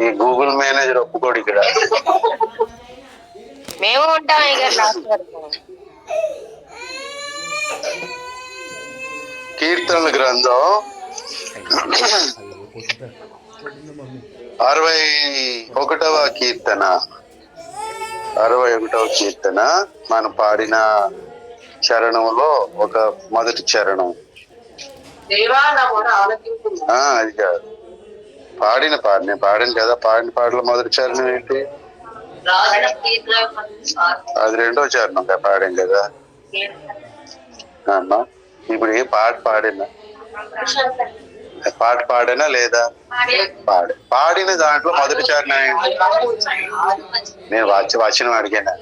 ఈ Google manager ఒప్పుకోడు ఇక్కడ. మేము ఉంటాం కీర్తనల గ్రంథం 61వ కీర్తన 61వ కీర్తన మనం పాడిన చరణంలో ఒక మొదటి చరణం. అది కాదు, నేను పాడాను కదా, పాడిన పాటలో మొదటి చరణం ఏంటి? అది రెండో చరణం పాడాం కదా అమ్మా. ఇప్పుడు ఏ పాట పాడినా లేదా? పాడిన దాంట్లో మొదటి చరణం ఏంటి? నేను వచనం అడిగాను.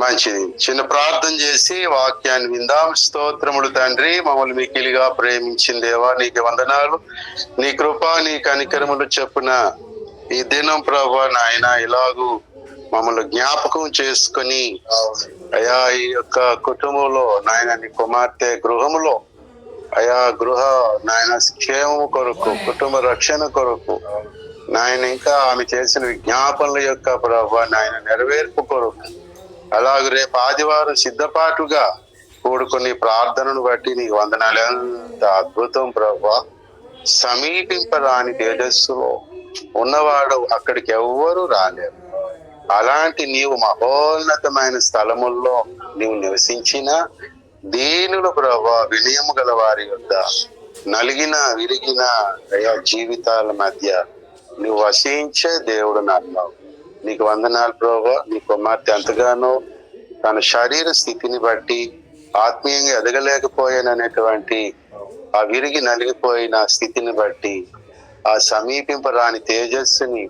మంచిది. చిన్న ప్రార్థన చేసి వాక్యాన్ని విందాం. స్తోత్రములు తండ్రి, మమ్మల్ని మిక్కిలిగా ప్రేమించిన దేవా, నీకు వందనాలు. నీ కృప, నీ కనికరములు చెప్పున ఈ దినం ప్రభా నాయన ఇలాగూ మమ్మల్ని జ్ఞాపకం చేసుకుని అయా ఈ యొక్క కుటుంబంలో నాయన నీ కుమార్తె గృహములో అయా గృహ నాయన క్షేమము కొరకు, కుటుంబ రక్షణ కొరకు నాయన ఇంకా ఆమె చేసిన విజ్ఞాపనల యొక్క ప్రభా నాయన నెరవేర్పు కొరకు, అలాగే రేపు ఆదివారం సిద్ధపాటుగా కూడుకుని ప్రార్థనను బట్టి నీకు వందనాలు. ఎంత అద్భుతం ప్రభా! సమీపింపరాని తేజస్సులో ఉన్నవాడు అక్కడికి ఎవ్వరూ రాలేరు. అలాంటి నీవు మహోన్నతమైన స్థలముల్లో నీవు నివసించిన దీనులు ప్రభా, వినయము గల వారి యొద్ద నలిగిన విరిగిన జీవితాల మధ్య నువ్వు వసించే దేవుడు అన్నావు. నీకు వందనాలు ప్రభా. నీ కుమార్తె ఎంతగానో తన శరీర స్థితిని బట్టి ఆత్మీయంగా ఎదగలేకపోయాననేటువంటి ఆ విరిగి నలిగిపోయిన స్థితిని బట్టి ఆ సమీపింపరాని తేజస్సుని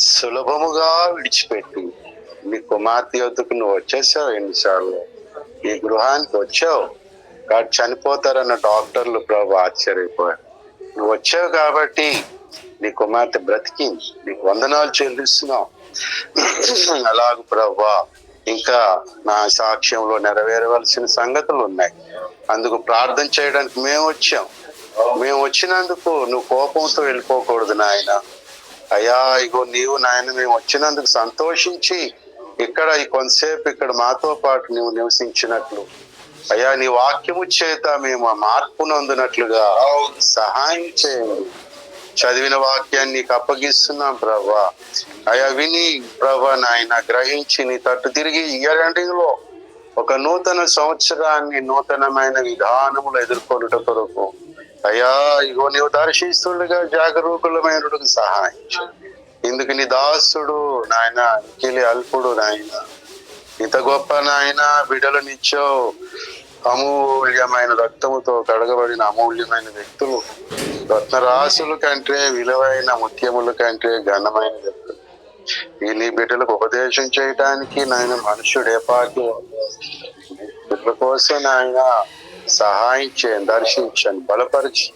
సులభముగా విడిచిపెట్టి నీ కుమార్తె యొద్దకు నువ్వు వచ్చేసావు. ఎన్నిసార్లు ఈ గృహానికి వచ్చావు కాబట్టి చనిపోతారన్న డాక్టర్లు ప్రభు ఆశ్చర్యపోయారు. నువ్వు వచ్చావు కాబట్టి నీ కుమార్తె బ్రతికింది. నీకు వందనాలు చెల్లిస్తున్నావు. అలాగ ప్రభా ఇంకా నా సాక్ష్యంలో నెరవేరవలసిన సంగతులు ఉన్నాయి. అందుకు ప్రార్థన చేయడానికి మేము వచ్చాం. మేము వచ్చినందుకు నువ్వు కోపంతో వెళ్ళిపోకూడదు నాయన. అయ్యా ఇగో నీవు నాయన మేము వచ్చినందుకు సంతోషించి ఇక్కడ ఈ కొంతసేపు ఇక్కడ మాతో పాటు నువ్వు నివసించినట్లు అయ్యా నీ వాక్యము చేత మేము ఆ మార్పు నొందినట్లుగా సహాయం చేయండి. చదివిన వాక్యాన్ని నీకు అప్పగిస్తున్నాం ప్రభా. అయా విని ప్రభా నాయన గ్రహించి నీ తట్టు తిరిగి ఇయరండిలో ఒక నూతన సంవత్సరాన్ని నూతనమైన విధానములు ఎదుర్కొనుట కొరకు అయ్యా ఇగో నీవు దర్శిస్తుండగా జాగరూకులమైనకు సహాయం. ఇందుకు నీ దాసుడు నాయన మిక్కిలి అల్పుడు నాయన, ఇంత గొప్ప నాయన బిడ్డలనిచ్చో అమూల్యమైన రక్తముతో కడగబడిన అమూల్యమైన వ్యక్తులు, రత్నరాశుల కంటే విలువైన ముత్యముల కంటే ఘనమైన వ్యక్తులు ఈ నీ బిడ్డలకు ఉపదేశం చేయటానికి నాయన మనుష్యుడే పాటి బిడ్డల కోసం నాయన సహాయం చేయండి, దర్శించండి, బలపరిచి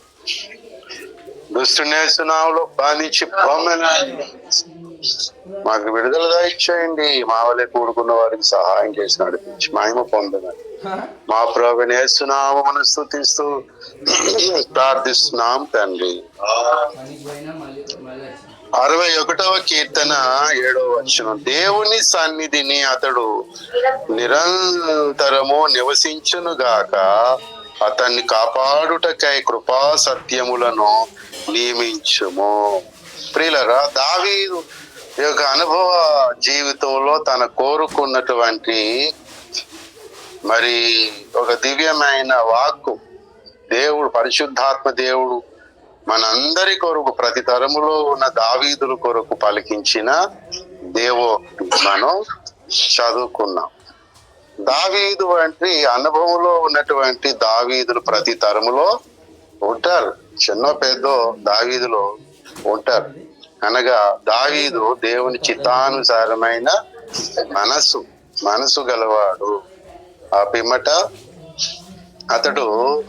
దుష్టునేసునాములో బాధించి మాకు విడుదల దయచేయండి. మా వలె కూడుకున్న వారికి సహాయం చేసి నడిపించి మహిమ పొందమని మా ప్రభువుని యేసునామమును స్తుతిస్తూ ప్రార్థిస్తున్నాం తండ్రి. 61వ కీర్తన 7వ వచనం. దేవుని సన్నిధిని అతడు నిరంతరము నివసించును గాక, అతన్ని కాపాడుటకై కృపా సత్యములను నియమించుము. ప్రియులరా, దావీదు యొక్క అనుభవ జీవితంలో తన కోరుకున్నటువంటి మరి ఒక దివ్యమైన వాక్కు దేవుడు, పరిశుద్ధాత్మ దేవుడు మనందరి కొరకు ప్రతి తరములో ఉన్న దావీదుల కొరకు పలికించిన దేవోక్తి మనం చదువుకున్నాం. దావీదు వంటి అనుభవంలో ఉన్నటువంటి దావీదులు ప్రతి తరములో ఉంటారు. చిన్న పెద్ద దావీదులో ఉంటారు. అనగా దావీదు దేవుని చిత్తానుసారమైన మనసు గలవాడు. ఆ పిమ్మట అతడు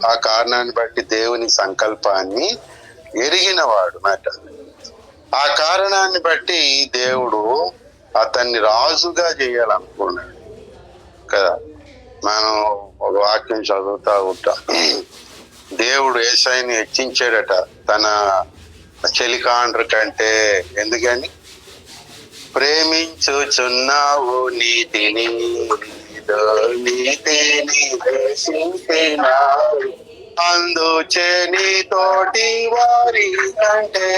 ఆ కారణాన్ని బట్టి దేవుని సంకల్పాన్ని ఎరిగినవాడు మాట. ఆ కారణాన్ని బట్టి దేవుడు అతన్ని రాజుగా చేయాలనుకున్నాడు కదా. వాక్యం చదువుతా ఉంటా. దేవుడు యేసయ్యని హెచ్చించాడట తన చెలికాండ్ర కంటే. ఎందుకని? ప్రేమించుచున్నావు నీతిని, నీతిని దర్శించినావు, అందుచే నీ తోటి వారి కంటే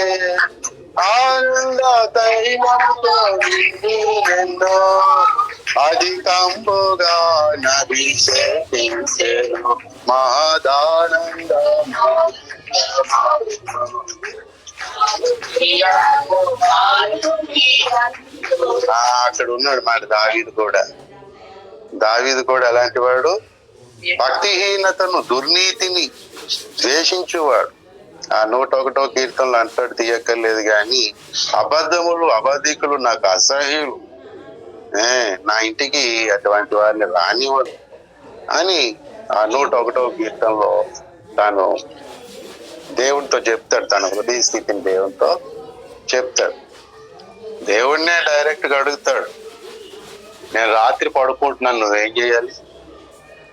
ఆనంద తైలంతో ఎన్నో అధికంపుగా నభిషేకించెను మహదానంద. అక్కడ ఉన్నాడు మాట దావీదు కూడా అలాంటి వాడు. భక్తిహీనతను, దుర్నీతిని ద్వేషించేవాడు. ఆ 101వ కీర్తనలు అంటాడు, తీయక్కర్లేదు కానీ, అబద్ధికులు నాకు అసహ్యులు, నా ఇంటికి అటువంటి వారిని రానివ్వడు అని ఆ 101వ కీర్తనలో తాను దేవునితో చెప్తాడు. తన హృదయ స్థితిని దేవునితో చెప్తాడు. దేవుడినే డైరెక్ట్ గా అడుగుతాడు, నేను రాత్రి పడుకుంటున్నాను, నువ్వేం చేయాలి?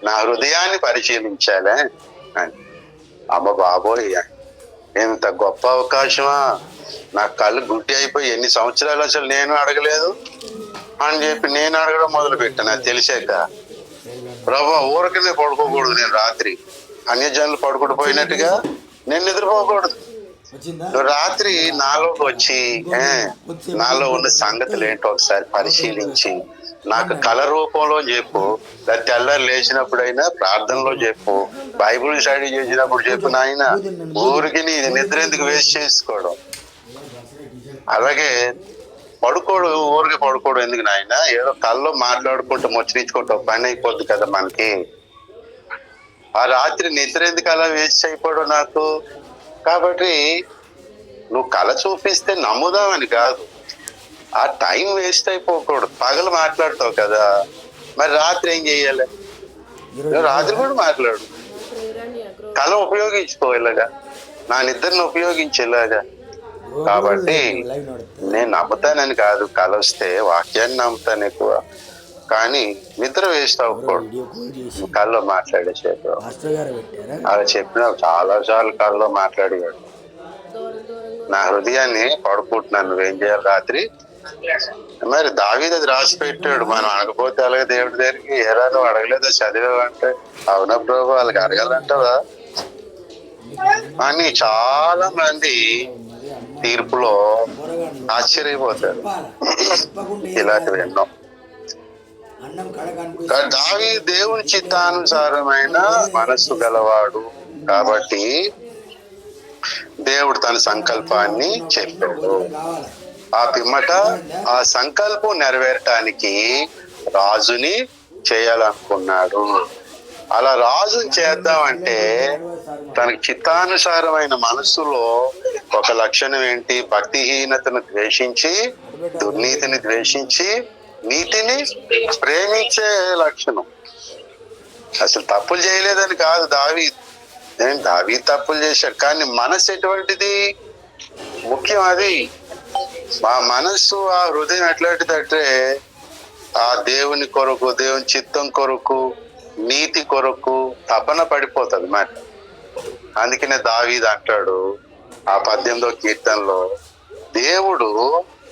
నా హృదయాన్ని పరిశీలించాలే అని. అమ్మ బాబోయ్, ఎంత గొప్ప అవకాశమా! నా కళ్ళు గుడ్డి అయిపోయి ఎన్ని సంవత్సరాలు అసలు నేను అడగలేదు అని చెప్పి నేను అడగడం మొదలు పెట్టాను. అది తెలిసాక, ప్రభు ఊరికనే పడుకోకూడదు, నేను రాత్రి అన్యజనులు పడుకుంటూ నేను నిద్రపోకూడదు. నువ్వు రాత్రి నాలోకి వచ్చి నాలో ఉన్న సంగతులు ఏంటో ఒకసారి పరిశీలించి నాకు కళ రూపంలో చెప్పు, లేదా తెల్లారి లేచినప్పుడైనా ప్రార్థనలో చెప్పు, బైబుల్ స్టడీ చేసినప్పుడు చెప్పు. నాయన ఊరికి నీ నిద్ర ఎందుకు వేస్ట్ చేసుకోవడం? అలాగే ఊరికి పడుకోవడం ఎందుకు నాయన? ఏదో కళ్ళలో మాట్లాడుకుంటూ ముచ్చరించుకుంటూ పని అయిపోద్ది కదా మనకి. ఆ రాత్రి నిద్ర ఎందుకు అలా వేస్ట్ అయిపోవడం నాకు? కాబట్టి నువ్వు కళ చూపిస్తే నమ్ముదామని కాదు, ఆ టైం వేస్ట్ అయిపోకూడదు. పగలు మాట్లాడతావు కదా, మరి రాత్రి ఏం చెయ్యాలి? రాత్రి కూడా మాట్లాడు, కళ ఉపయోగించుకోలేగా, నా నిద్రను ఉపయోగించేలాగా. కాబట్టి నేను నమ్ముతానని కాదు, కళ వస్తే వాక్యాన్ని నమ్ముతాను ఎక్కువ, కానీ నిద్ర వేస్ట్ అవ్వకూడదు. కళ్ళలో మాట్లాడేసేపు అలా చెప్పిన చాలా సార్లు కళ్ళలో మాట్లాడేవాడు, నా హృదయాన్ని పడుకుంటున్నాను, నువ్వేం చేయాలి రాత్రి? మరి దావీదు అది రాసి పెట్టాడు. మనం అడగపోతే అలాగే దేవుడి దగ్గరికి, ఎలా నువ్వు అడగలేదా చదివావంటే, అవునా ప్రభు వాళ్ళకి అడగాలంటావా అని చాలా మంది తీర్పులో ఆశ్చర్యపోతారు. ఇలాంటివి ఎన్నో. దావీదు దేవుని చిత్తానుసారమైన మనస్సు గలవాడు కాబట్టి దేవుడు తన సంకల్పాన్ని చెప్పాడు. ఆ పిమ్మట ఆ సంకల్పం నెరవేరటానికి రాజుని చేయాలనుకున్నాడు. అలా రాజుని చేద్దామంటే తనకి చిత్తానుసారమైన మనస్సులో ఒక లక్షణం ఏంటి? భక్తిహీనతను ద్వేషించి, దుర్నీతిని ద్వేషించి, నీతిని ప్రేమించే లక్షణం. అసలు తప్పులు చేయలేదని కాదు దావీదు తప్పులు చేశాడు, కానీ మనసు ఎటువంటిది ముఖ్యం. అది మా మనస్సు, ఆ హృదయం ఎట్లాంటిదంటే ఆ దేవుని కొరకు, దేవుని చిత్తం కొరకు, నీతి కొరకు తపన పడిపోతుంది మాట. అందుకనే దావీదు అంటాడు ఆ 18వ కీర్తనలో, దేవుడు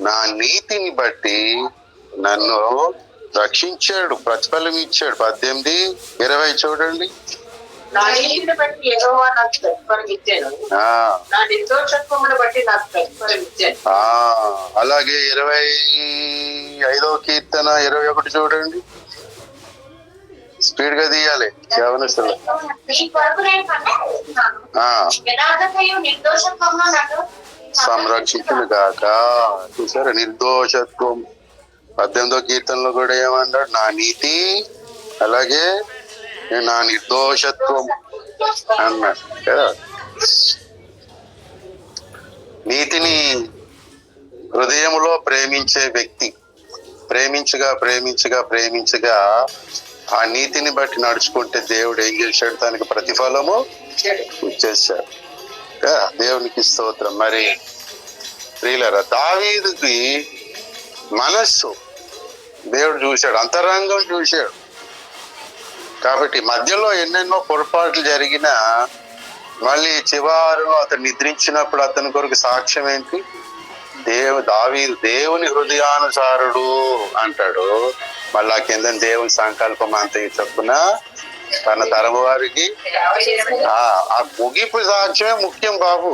నా నీతిని బట్టి నన్ను రక్షించాడు, ప్రతిఫలం ఇచ్చాడు. 18:20 చూడండి. అలాగే 25వ కీర్తన 21 చూడండి. స్పీడ్ గా తీయాలి యవనస్తులు. సంరక్షించును గాక. చూసారా నిర్దోషత్వం. 18వ కీర్తనలో కూడా ఏమన్నాడు? నా నీతి అలాగే నా నిర్దోషత్వం అన్నాడు కదా. నీతిని హృదయంలో ప్రేమించే వ్యక్తి ప్రేమించగా ప్రేమించగా ప్రేమించగా ఆ నీతిని బట్టి నడుచుకుంటే దేవుడు ఏం చేశాడు? తనకి ప్రతిఫలము ఇచ్చేశాడు. దేవునికి స్తోత్రం. మరి ప్రియులారా, దావీదుకి మనస్సు దేవుడు చూశాడు, అంతరంగం చూశాడు. కాబట్టి మధ్యలో ఎన్నెన్నో పొరపాట్లు జరిగినా మళ్ళీ చివరిలో అతను నిద్రించినప్పుడు అతని కొరకు సాక్ష్యం ఏంటి? దేవుని హృదయానుసారుడు అంటాడు. మళ్ళా కింద దేవుని సంకల్పం అంత చొప్పున తన తరము వారికి ఆ ముగింపు సాక్ష్యమే ముఖ్యం బాబు.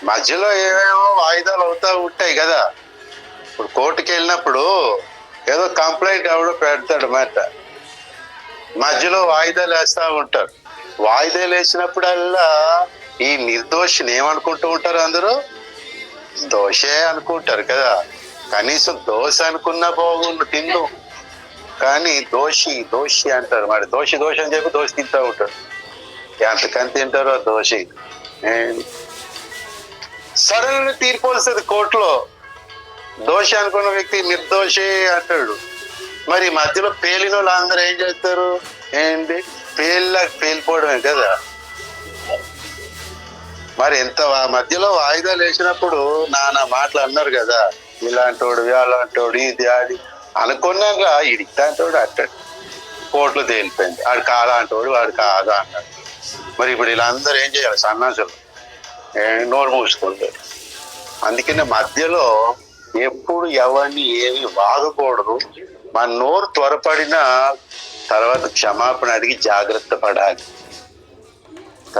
మధ్యలో ఏమేమో వాయిదాలు అవుతా ఉంటాయి కదా. ఇప్పుడు కోర్టుకి వెళ్ళినప్పుడు ఏదో కంప్లైంట్ ఎవడో పెడతాడు మాట, మధ్యలో వాయిదాలు వేస్తా ఉంటారు. వాయిదాలు వేసినప్పుడల్లా ఈ నిర్దోషిని ఏమనుకుంటూ ఉంటారు? అందరూ దోషే అనుకుంటారు కదా. కనీసం దోశ అనుకున్నా బాగుండు తిండు, కానీ దోషి దోషి అంటారు. మరి దోషి దోషి అని చెప్పి దోషి తింటూ ఉంటారు. ఎంతకని తింటారో దోషి. సడన్ తీర్పు వస్తుంది కోర్టులో, దోషి అనుకున్న వ్యక్తి నిర్దోషి అంటాడు. మరి మధ్యలో పేలిన వాళ్ళు అందరూ ఏం చేస్తారు? ఏంటి పేలిపోవడమే కదా. మరి ఎంత మధ్యలో వాయిదాలు వేసినప్పుడు నానా మాటలు అన్నారు కదా, ఇలాంటోడు అలాంటోడు ఇది అది అనుకున్నాక ఇడితాంటోడు అంటాడు. కోర్టులో తేలిపోయింది ఆడు కాలాంటోడు వాడు కాదా అన్నాడు. మరి ఇప్పుడు వీళ్ళందరూ ఏం చేయాలి? సన్నాసులు నోరు మూసుకుంటారు. అందుకనే మధ్యలో ఎప్పుడు ఎవరిని ఏమి వాగకూడదు. మన నోరు త్వరపడిన తర్వాత క్షమాపణ అడిగి జాగ్రత్త పడాలి.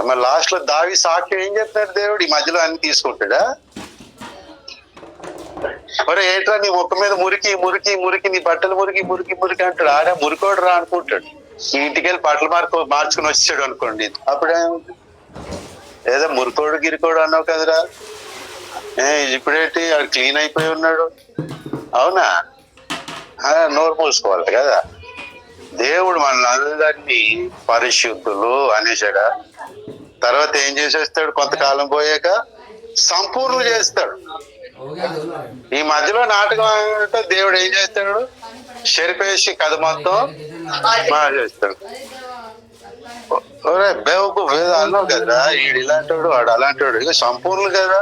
మరి లాస్ట్ లో దావి సాక్ష్యం ఏం చెప్తాడు? దేవుడు ఈ మధ్యలో అన్ని తీసుకుంటాడా? మరి ఏంట్రా నీ ముఖం మీద మురికి మురికి మురికి, నీ బట్టలు మురికి మురికి మురికి అంటాడు. ఆడే మురికోడు రా అనుకుంటాడు. ఇంటికి వెళ్ళి బట్టలు మార్చుకుని వచ్చాడు అనుకోండి, అప్పుడేముంది? ఏదో మురికోడు గిరికోడు అన్నావు కదరా, ఇప్పుడేంటి ఆడు క్లీన్ అయిపోయి ఉన్నాడు? అవునా? నోరు మూసుకోవాలి కదా. దేవుడు మనందరినీ పరిశుద్ధులు అనేసాడా? తర్వాత ఏం చేసేస్తాడు? కొంతకాలం పోయాక సంపూర్ణ చేస్తాడు. ఈ మధ్యలో నాటకం అంటే దేవుడు ఏం చేస్తాడు? చెరిపేసి కథ మొత్తం చేస్తాడు. బేవకు వేద అన్నావు కదరా, వీడు ఇలాంటి వాడు అలాంటి వాడు. ఇక సంపూర్ణులు కదా.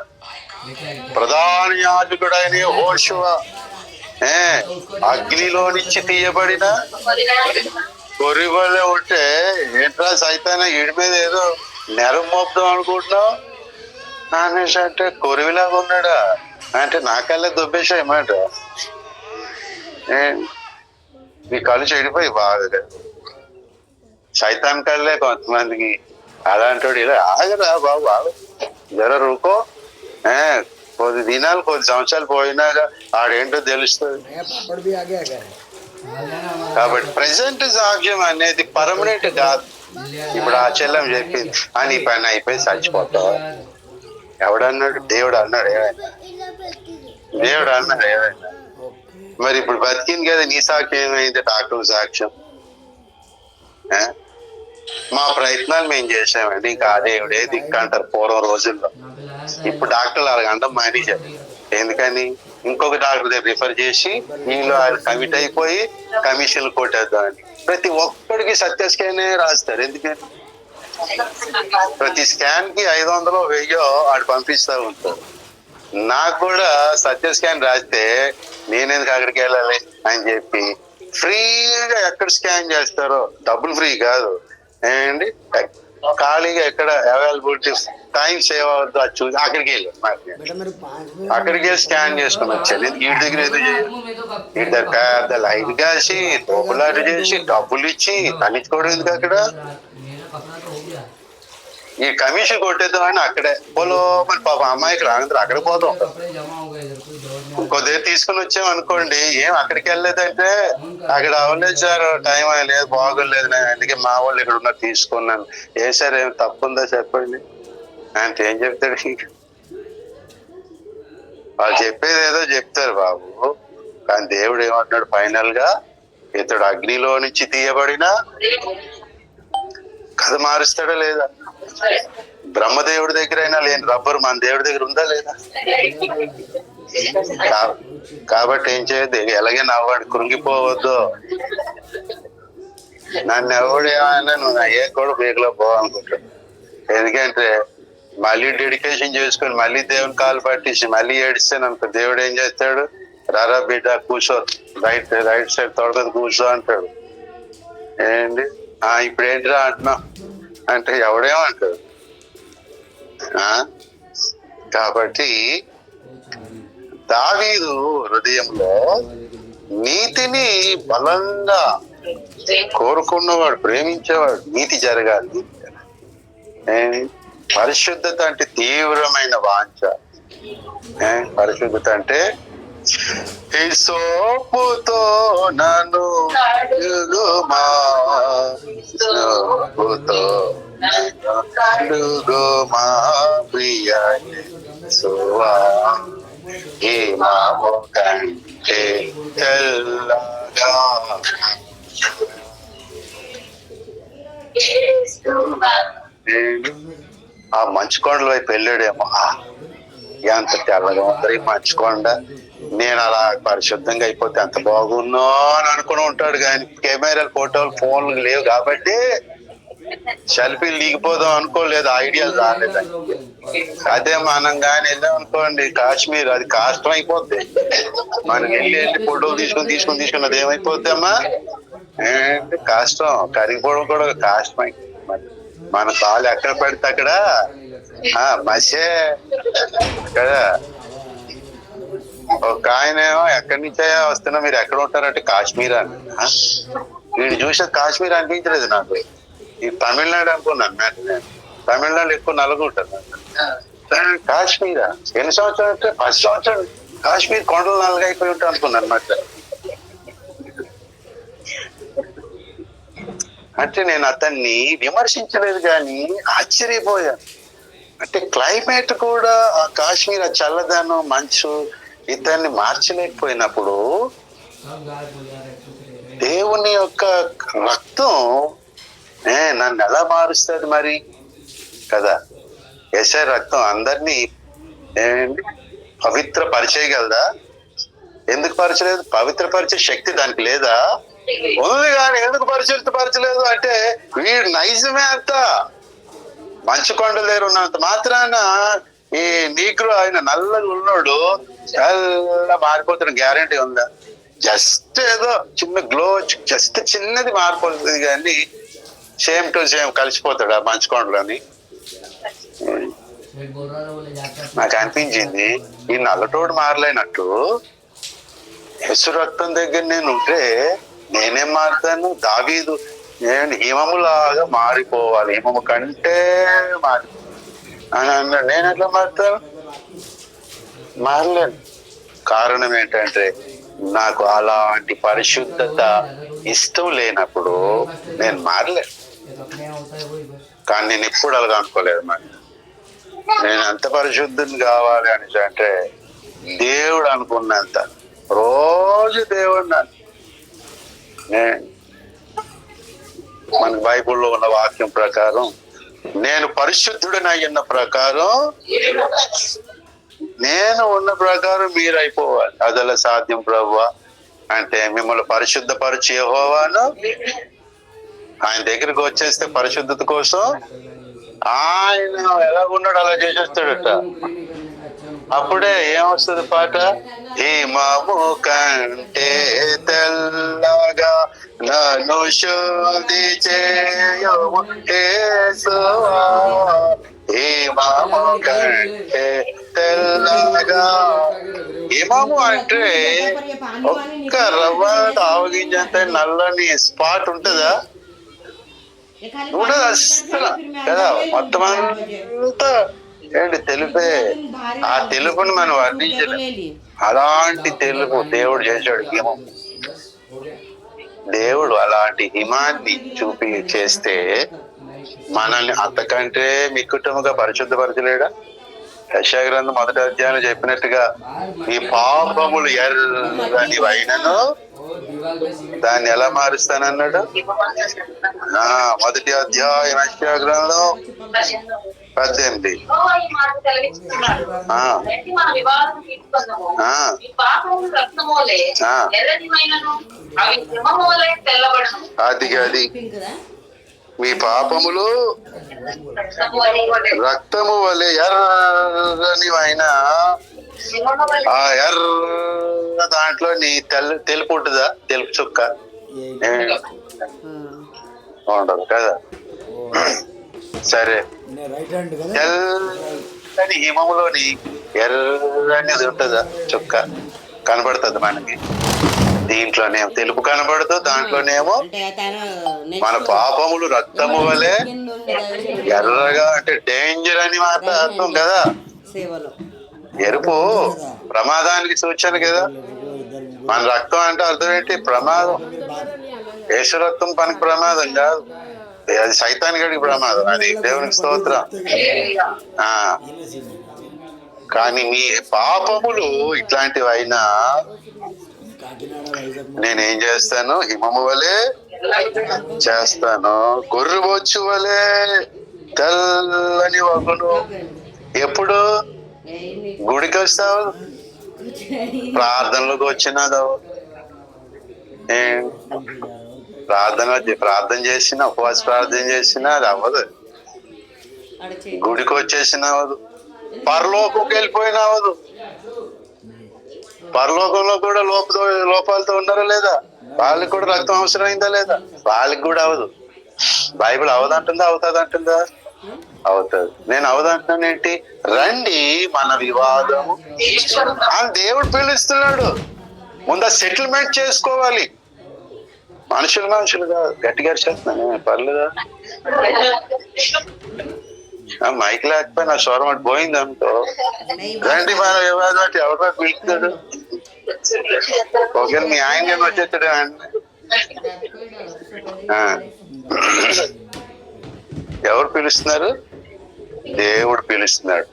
ప్రధాన యాజకుడైన యెహోషువ అగ్నిలో నుంచి తీయబడిన కొరివలే ఉంటే ఏంట్రా సైతాన వీడి మీద ఏదో నెరం మోపుదాం అనుకుంటున్నావు అనేసి అంటే కొరివిలాగా ఉన్నాడా అంటే నాకల్లే దుబ్బేసాయమాట. మీ కళ్ళు చెడిపోయి బాగా సైతాన్ కళ్ళే కొంతమందికి. అలాంటి ఇలా ఆగరా బాబు, ఆగు జర రూకో. కొద్ది దినాలు కొద్ది సంవత్సరాలు పోయినాక ఆడేంటో తెలుస్తుంది. కాబట్టి ప్రెసెంట్ సాక్ష్యం అనేది పర్మనెంట్ కాదు. ఇప్పుడు ఆ చెల్లం చెప్పింది అని పని అయిపోయి చచ్చిపోతావు. ఎవడన్నాడు? దేవుడు అన్నాడు ఏమైనా? దేవుడు అన్నాడు ఏమైనా? మరి ఇప్పుడు బతికింది కదా, నీ సాక్ష్యం ఏమైంది? డాక్టర్ సాక్ష్యం. మా ప్రయత్నాలు మేము చేసామండి, ఇంకా ఆ దేవుడే దిక్కు అంటారు పూర్వం రోజుల్లో. ఇప్పుడు డాక్టర్లు అరగంట మానేశారు. ఎందుకని? ఇంకొక డాక్టర్ దగ్గర రిఫర్ చేసి వీళ్ళు కమిట్ అయిపోయి కమిషన్లు కొట్టేద్దామని. ప్రతి ఒక్కడికి సత్య స్కానే రాస్తారు. ఎందుకని? ప్రతి స్కాన్ కి 500 1000 ఆడు పంపిస్తా ఉంటారు. నాకు కూడా సత్య స్కాన్ రాస్తే నేనెందుకు అక్కడికి వెళ్ళాలి అని చెప్పి ఫ్రీగా ఎక్కడ స్కాన్ చేస్తారో, డబ్బులు ఫ్రీ కాదు ఏంటి, ఖాళీగా ఎక్కడ అవైలబిలిటీ టైం సేవ్ అవుతుందో అది చూసి అక్కడికి వెళ్ళి అక్కడికి వెళ్ళి స్కాన్ చేసుకుని వచ్చాను. వీటి దగ్గర ఏదో చేయాలి, వీటి దగ్గర పెద్ద లైన్ కాసి తోపులాట చేసి డబ్బులు ఇచ్చి తనిచ్చుకోవడం ఎందుకు? అక్కడ ఈ కమిషన్ కొట్టేద్దామని అక్కడే పోలో మరి పాప అమ్మాయికి రానందరూ అక్కడ పోతాం. కొద్దిగా తీసుకుని వచ్చామనుకోండి, ఏం అక్కడికి వెళ్ళలేదంటే అక్కడ అవ్వలేదు సార్, టైం లేదు, బాగోలేదు, అందుకే మా వాళ్ళు ఇక్కడ ఉన్నారు తీసుకున్నాను. ఏ సార్ ఏం తప్పుందా చెప్పండి అంటే ఏం చెప్తాడు? వాళ్ళు చెప్పేది ఏదో చెప్తారు బాబు, కానీ దేవుడు ఏమంటున్నాడు ఫైనల్ గా? ఇతడు అగ్నిలో నుంచి తీయబడినా కథ మారుస్తాడా లేదా? బ్రహ్మదేవుడి దగ్గర అయినా లేని రబ్బరు మన దేవుడి దగ్గర ఉందా లేదా? కాబట్టి ఏం చేయద్దు, ఎలాగే నవ్వాడు కృంగిపోవద్దు. నన్ను ఎవడేమైనా నువ్వు ఏ కూడా బేగలో పోవాలనుకుంటాడు. ఎందుకంటే మళ్ళీ డెడికేషన్ చేసుకొని మళ్ళీ దేవుని కాలు పట్టించి మళ్ళీ ఏడిస్తాను అనుకో, దేవుడు ఏం చేస్తాడు? రారా బిడ్డ కూర్చో, రైట్ సైడ్ తొడగదు కూర్చో అంటాడు. ఏంటి ఇప్పుడు ఏంటిరా అంటున్నావు అంటే ఎవడేమంటారు. కాబట్టి దావీదు హృదయంలో నీతిని బలంగా కోరుకున్నవాడు, ప్రేమించేవాడు. నీతి జరగాలి, పరిశుద్ధత అంటే తీవ్రమైన వాంఛ. పరిశుద్ధత అంటే హిసోపుతో నన్ను కడుగుమా, హిసోపుతో కడుగుమా ప్రియ యేసువా, హిమము కంటే తెల్లగా. ఆ మంచు కొండల వైపు వెళ్ళాడేమో, ఎంత తెల్లగా ఉంది మంచు కొండ, నేను అలా పరిశుద్ధంగా అయిపోతే ఎంత బాగున్నో అని అనుకుని ఉంటాడు. కానీ కెమెరాలు, ఫోటోలు, ఫోన్లు లేవు కాబట్టి సెల్ఫీలు దిగిపోదాం అనుకోలేదు, ఐడియాలు రాలేదండి. అదే మనం కానీ వెళ్ళాం అనుకోండి కాశ్మీర్, అది కష్టం అయిపోద్ది. మనం వెళ్ళి ఫోటోలు తీసుకుని అది ఏమైపోద్ది అమ్మా, కష్టం, కరిగిపోవడం కూడా కష్టం అయిపోతుంది. మన కాలు ఎక్కడ పడితే అక్కడ మసే కదా. ఒక ఆయన ఎక్కడి నుంచే వస్తున్నా, మీరు ఎక్కడ ఉంటారంటే కాశ్మీర్ అని. వీడు చూసే కాశ్మీర్ అనిపించలేదు నాకు, ఈ తమిళనాడు అనుకున్నాను. నేను తమిళనాడు ఎక్కువ నలుగుంటాను. కాశ్మీరా ఎన్ని సంవత్సరాలు అంటే 10 సంవత్సరాలు కాశ్మీర్ కొండలు నలుగైపోయి ఉంటాను అనుకున్నాను అన్నమాట. అంటే నేను అతన్ని విమర్శించలేదు కానీ ఆశ్చర్యపోయాను. అంటే క్లైమేట్ కూడా, ఆ కాశ్మీర్ ఆ చల్లదనం, మంచు ఇతన్ని మార్చలేకపోయినప్పుడు దేవుని యొక్క రక్తం నన్ను ఎలా మారుస్తుంది మరి కదా. యేసయ్య రక్తం అందరినీ పవిత్ర పరిచేయగలదా? ఎందుకు పరిచలేదు? పవిత్రపరిచే శక్తి దానికి లేదా? ఉంది కానీ ఎందుకు పరిచలేదు అంటే వీడు నైజమే అంత. మంచు కొండ దగ్గర ఉన్నంత మాత్రాన ఈ నీగ్రో ఆయన నల్లగా ఉన్నాడు చల్ల మారిపోతున్న గ్యారంటీ ఉందా? జస్ట్ ఏదో చిన్న గ్లో, జస్ట్ చిన్నది మారిపోతుంది కానీ సేమ్ టు సేమ్ కలిసిపోతాడు ఆ మంచు కొండలోని. నాకు అనిపించింది ఈ నల్లటోడు మారలేనట్టు యేసు రక్తం దగ్గర నేను ఉంటే నేనేం మారుతాను? దావీదు నేను హిమములాగా మారిపోవాలి, హిమము కంటే మారి అని అన్నాడు. నేను ఎట్లా మారుతాను? మారలేను. కారణం ఏంటంటే నాకు అలాంటి పరిశుద్ధత ఇష్టం లేనప్పుడు నేను మారలేను. కానీ నేను ఎప్పుడు అలాగా అనుకోలేదు. మరి నేను ఎంత పరిశుద్ధుని కావాలి అని అంటే దేవుడు అనుకున్నంత రోజు దేవుడు మన బైబుల్లో ఉన్న వాక్యం ప్రకారం నేను పరిశుద్ధుడిని అయ్యున్న ప్రకారం, నేను ఉన్న ప్రకారం మీరు అయిపోవాలి. అదలా సాధ్యం ప్రభువా అంటే మిమ్మల్ని పరిశుద్ధపరిచి యెహోవాను ఆయన దగ్గరికి వచ్చేస్తే పరిశుద్ధత కోసం ఆయన ఎలా ఉన్నాడు అలా చేసేస్తాడట. అప్పుడే ఏమొస్తుంది పాట? హిమము కంటే తెల్లగా నన్ను శుద్ధి చేయము యేసువా, హిమము కంటే తెల్లగా. హిమము అంటే ఒక్క రవ్వ ఆవగించేంత నల్లని స్పాట్ ఉంటుందా? ఉండదు అస్సలు కదా. మొత్తం అంతా ఏంటి తెలుపే. ఆ తెలుపుని మనం వర్ణించలేదు. అలాంటి తెలుపు దేవుడు చేశాడు. హిమం దేవుడు అలాంటి హిమాన్ని చూపి చేస్తే మనల్ని అంతకంటే మిక్కుటముగా పరిశుద్ధపరచలేడా? యెషయా గ్రంథం 1వ అధ్యాయంలో చెప్పినట్టుగా ఈ పాపములు ఎర్రని వైనను దాన్ని ఎలా మారుస్తానన్నాడు? 1వ అధ్యాయం యెషయా గ్రంథం 18. అది మీ పాపములు రక్తము వలె ఎర్రనివైనా, ఆ ఎర్ర దాంట్లో నీ తెలుపు ఉంటుందా? తెలుపు చుక్క ఉండదు కదా. సరే, రైట్ హ్యాండ్ కదా. తెల్లని హిమములోని ఎర్రనిది ఉంటుందా చుక్క కనబడుతుంది మనకి. దీంట్లోనేమో తెలుపు కనబడదు, దాంట్లోనేమో మన పాపములు రక్తము వలె ఎర్రగా అంటే డేంజర్ అని మాట అర్థం కదా. ఎరుపు ప్రమాదానికి సూచన కదా. మన రక్తం అంటే అర్థం ఏంటి? ప్రమాదం. యేసు రక్తం పనికి ప్రమాదం కాదు, అది సైతాన్ గడికి ప్రమాదం. అది దేవునికి స్తోత్రం. కానీ మీ పాపములు ఇట్లాంటివి అయినా నేనేం చేస్తాను? హిమము వలె చేస్తాను, గొర్రె బొచ్చు వలె తెల్లని వగును. ఎప్పుడు గుడికి వస్తావు, ప్రార్థనలోకి వచ్చినది ప్రార్థన చేసిన, ఉపవాస ప్రార్థన చేసినా అది అవ్వదు. గుడికి వచ్చేసిన అవ్వదు. పరలోకంకి వెళ్ళిపోయినా అవ్వదు. పరలోకంలో కూడా లోపాలతో ఉన్నారా లేదా? వాళ్ళకి కూడా రక్తం అవసరమైందా లేదా? వాళ్ళకి కూడా అవదు. బైబిల్ అవదంటుందా? అవుతుంది అంటుందా? అవుతుంది. నేను అవదంటున్నాను ఏంటి? రండి మన వివాదము. దేవుడు పిలుస్తున్నాడు. ముందు సెటిల్మెంట్ చేసుకోవాలి. మనుషులు కాదు. గట్టిగా చేస్తున్నాను పర్లేదా? మైక్ లేకపోయినా స్వరం అటు పోయింది అనుకో. రండి మన వివాదం అంటే ఎవరు పిలుస్తాడు? ఒకవేళ మీ ఆయన వచ్చేస్తాడు. ఎవరు పిలుస్తున్నారు? దేవుడు పిలుస్తున్నాడు.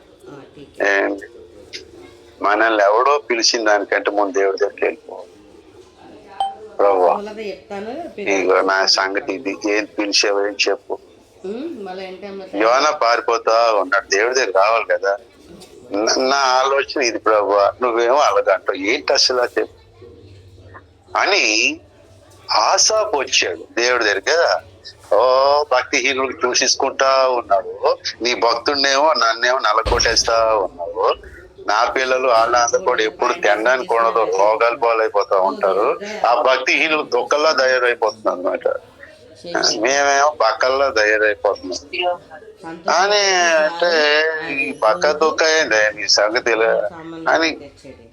మనల్ని ఎవడో పిలిచిన దానికంటే ముందు దేవుడి దగ్గరికి వెళ్ళిపోవాలి. ప్రభు ఇగో నా సంగతి ఇది, ఏం పిలిచేవో ఏం చెప్పు. యోనా పారిపోతా ఉన్నాడు, దేవుడి దగ్గర రావాలి కదా. నా ఆలోచన ఇది, ప్రభు నువ్వేమో అలాగంటావు, ఏంటి అసలు చెప్పు అని ఆసాపు వచ్చాడు దేవుడి దగ్గర కదా. ఓ భక్తిహీనుడికి చూసేసుకుంటా ఉన్నాడు. నీ భక్తుడినేమో నన్నేమో నల్లకొట్టేస్తా ఉన్నావు. నా పిల్లలు వాళ్ళంతా కూడా ఎప్పుడు తినడానికి ఉండదు, రోగాలు పాలైపోతా ఉంటారు. ఆ భక్తిహీనులు దుఃఖల్లా తయారైపోతుంది అనమాట. మేమేమో పక్కల్లో తయారైపోతున్నాం అని అంటే ఈ పక్క దుఃఖ ఏంది నీ సంగతిలే అని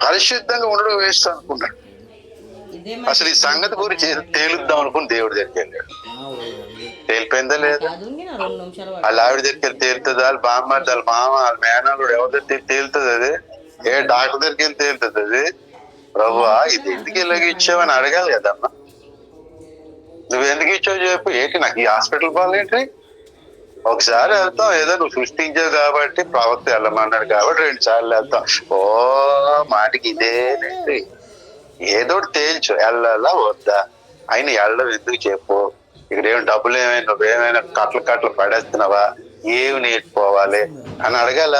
పరిశుద్ధంగా ఉండడం వేస్ట్ అనుకున్నాడు. అసలు ఈ సంగతి గురించి తేలుద్దాం అనుకుని దేవుడి దగ్గరికి వెళ్ళాడు. తేలిపోయిందా లేదా? వాళ్ళ ఆవిడ దగ్గరికి వెళ్ళి తేలుతుంది, వాళ్ళ బామ్మది, వాళ్ళ మామ, వాళ్ళ మేనల్లుడు ఎవరి దగ్గర తేలుతుంది. అది ఏ డాక్టర్ దగ్గరికి వెళ్ళి తేలుతుంది. అది ప్రభువా ఇది ఎందుకు ఇలాగ ఇచ్చావని అడగాలి కదమ్మా. నువ్వు ఎందుకు ఇచ్చావు చెప్పు. ఏంటి నాకు ఈ హాస్పిటల్ పోవాలేంటి? ఒకసారి వెళ్తాం, ఏదో నువ్వు సృష్టించావు కాబట్టి, ప్రవక్త వెళ్ళమన్నాడు కాబట్టి 2 సార్లు వెళ్తాం. ఓ మాటికి ఇదేనండి. ఏదో తేల్చు, వెళ్ళాలా వద్దా? అయినా వెళ్ళడం ఎందుకు చెప్పు. ఇక్కడ ఏమి డబ్బులు ఏమైనా నువ్వేమైనా కట్టలు పడేస్తున్నావా? ఏమి నేర్చుకోవాలి అని అడగాల.